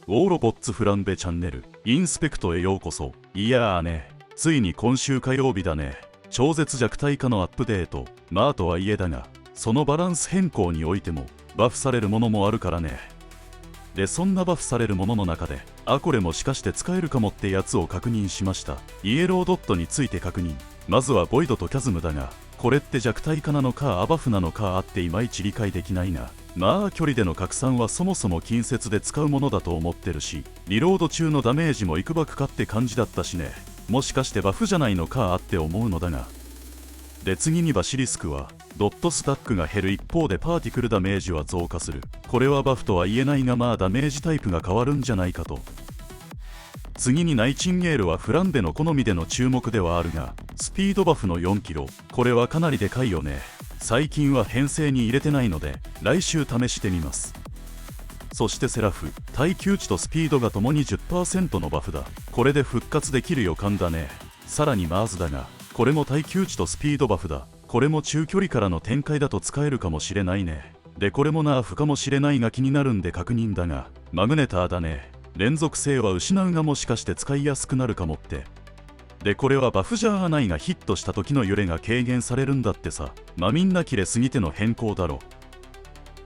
ウォーロボッツフランベチャンネルインスペクトへようこそ。いやーね、ついに今週火曜日だね。超絶弱体化のアップデート。まあとはいえだが、そのバランス変更においてもバフされるものもあるからね。で、そんなバフされるものの中で、これもしかして使えるかもってやつを確認しました。イエロードットについて確認。まずはボイドとキャズムだが、これって弱体化なのかアバフなのかっていまいち理解できないが、まあ距離での拡散はそもそも近接で使うものだと思ってるし、リロード中のダメージもいくばくかって感じだったしね。もしかしてバフじゃないのかって思うのだが。で、次にバシリスクはドットスタックが減る一方でパーティクルダメージは増加する。これはバフとは言えないが、まあダメージタイプが変わるんじゃないかと。次にナイチンゲールはフランベの好みでの注目ではあるが、スピードバフの4キロ、これはかなりでかいよね。最近は編成に入れてないので来週試してみます。そしてセラフ、耐久値とスピードがともに 10% のバフだ。これで復活できる予感だね。さらにマーズだが、これも耐久値とスピードバフだ。これも中距離からの展開だと使えるかもしれないね。で、これもナーフかもしれないが気になるんで確認だが、マグネターだね。連続性は失うが、もしかして使いやすくなるかもって。で、これはバフじゃないがヒットした時の揺れが軽減されるんだってさ。まあみんな切れすぎての変更だろ。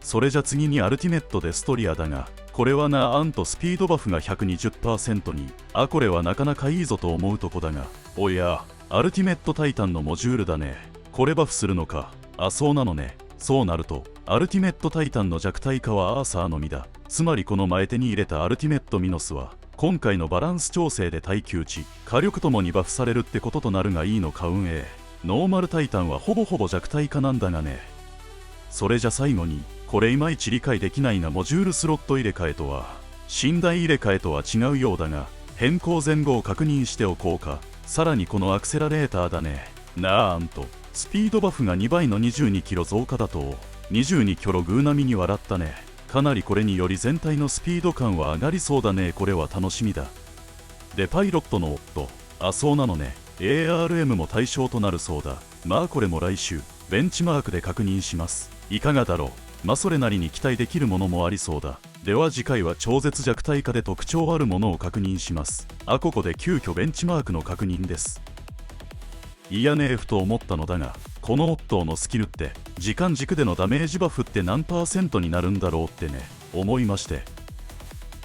それじゃ次にアルティメットデストリアだが、これはなアンとスピードバフが 120% に、これはなかなかいいぞと思うとこだが、おや、アルティメットタイタンのモジュールだね。これバフするのか。そうなのね。そうなるとアルティメットタイタンの弱体化はアーサーのみだ。つまりこの前手に入れたアルティメットミノスは今回のバランス調整で耐久値、火力ともにバフされるってこととなるがいいのか。運営ノーマルタイタンはほぼほぼ弱体化なんだがね。それじゃ最後に、これいまいち理解できないが、モジュールスロット入れ替えとは寝台入れ替えとは違うようだが、変更前後を確認しておこうか。さらにこのアクセラレーターだね。なんとスピードバフが2倍の22キロ増加だと、22キログー並みに笑ったね。かなりこれにより全体のスピード感は上がりそうだね。これは楽しみだ。で、パイロットの夫、そうなのね。ARM も対象となるそうだ。まあこれも来週ベンチマークで確認します。いかがだろう。まあそれなりに期待できるものもありそうだ。では次回は超絶弱体化で特徴あるものを確認します。ここで急遽ベンチマークの確認です。いやねえふと思ったのだが、このオットーのスキルって時間軸でのダメージバフって何%になるんだろうってね、思いまして。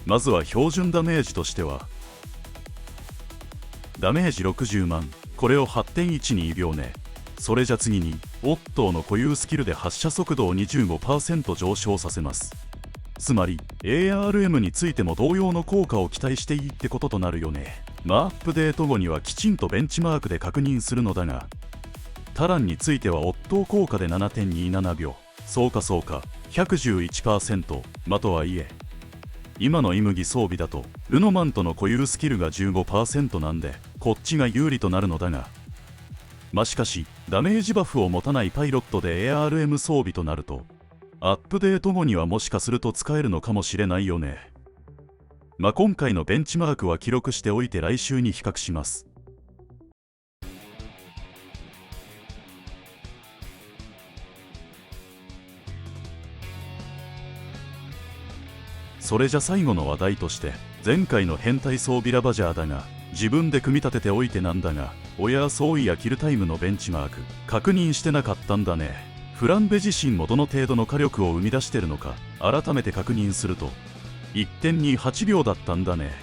まずは標準ダメージとしてはダメージ60万、これを 8.1 に秒ね。それじゃ次にオットーの固有スキルで発射速度を 25% 上昇させます。つまり ARM についても同様の効果を期待していいってこととなるよね。まあアップデート後にはきちんとベンチマークで確認するのだが、タランについてはオットー効果で 7.27 秒、そうか 111%。 まとはいえ今のイムギ装備だとルノマントの固有スキルが 15% なんでこっちが有利となるのだが、しかしダメージバフを持たないパイロットで ARM 装備となるとアップデート後にはもしかすると使えるのかもしれないよね。今回のベンチマークは記録しておいて来週に比較します。それじゃ最後の話題として、前回の変態装備ラバジャーだが自分で組み立てておいてなんだが、そういやキルタイムのベンチマーク確認してなかったんだね。フランベ自身もどの程度の火力を生み出してるのか改めて確認すると 1.28 秒だったんだね。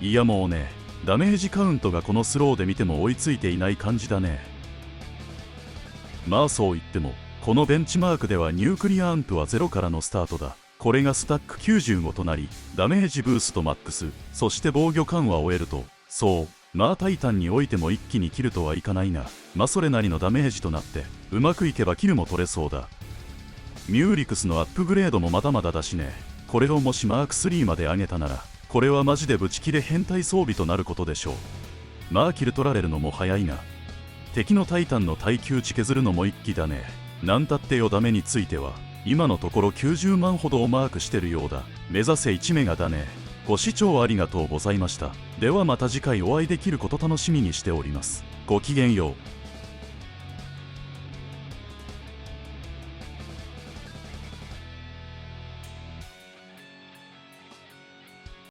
いやもうね、ダメージカウントがこのスローで見ても追いついていない感じだね。まあそう言ってもこのベンチマークではニュークリアアンプは0からのスタートだ。これがスタック95となり、ダメージブーストマックス、そして防御緩和を得ると、タイタンにおいても一気にキルとはいかないが、それなりのダメージとなってうまくいけばキルも取れそうだ。ミューリクスのアップグレードもまだまだだしね。これをもしマーク3まで上げたなら、これはマジでブチ切れ変態装備となることでしょう。キル取られるのも早いが、敵のタイタンの耐久値削るのも一気だね。なんたってよダメについては今のところ90万ほどをマークしてるようだ。目指せ1メガだね。ご視聴ありがとうございました。ではまた次回お会いできること楽しみにしております。ごきげんよう。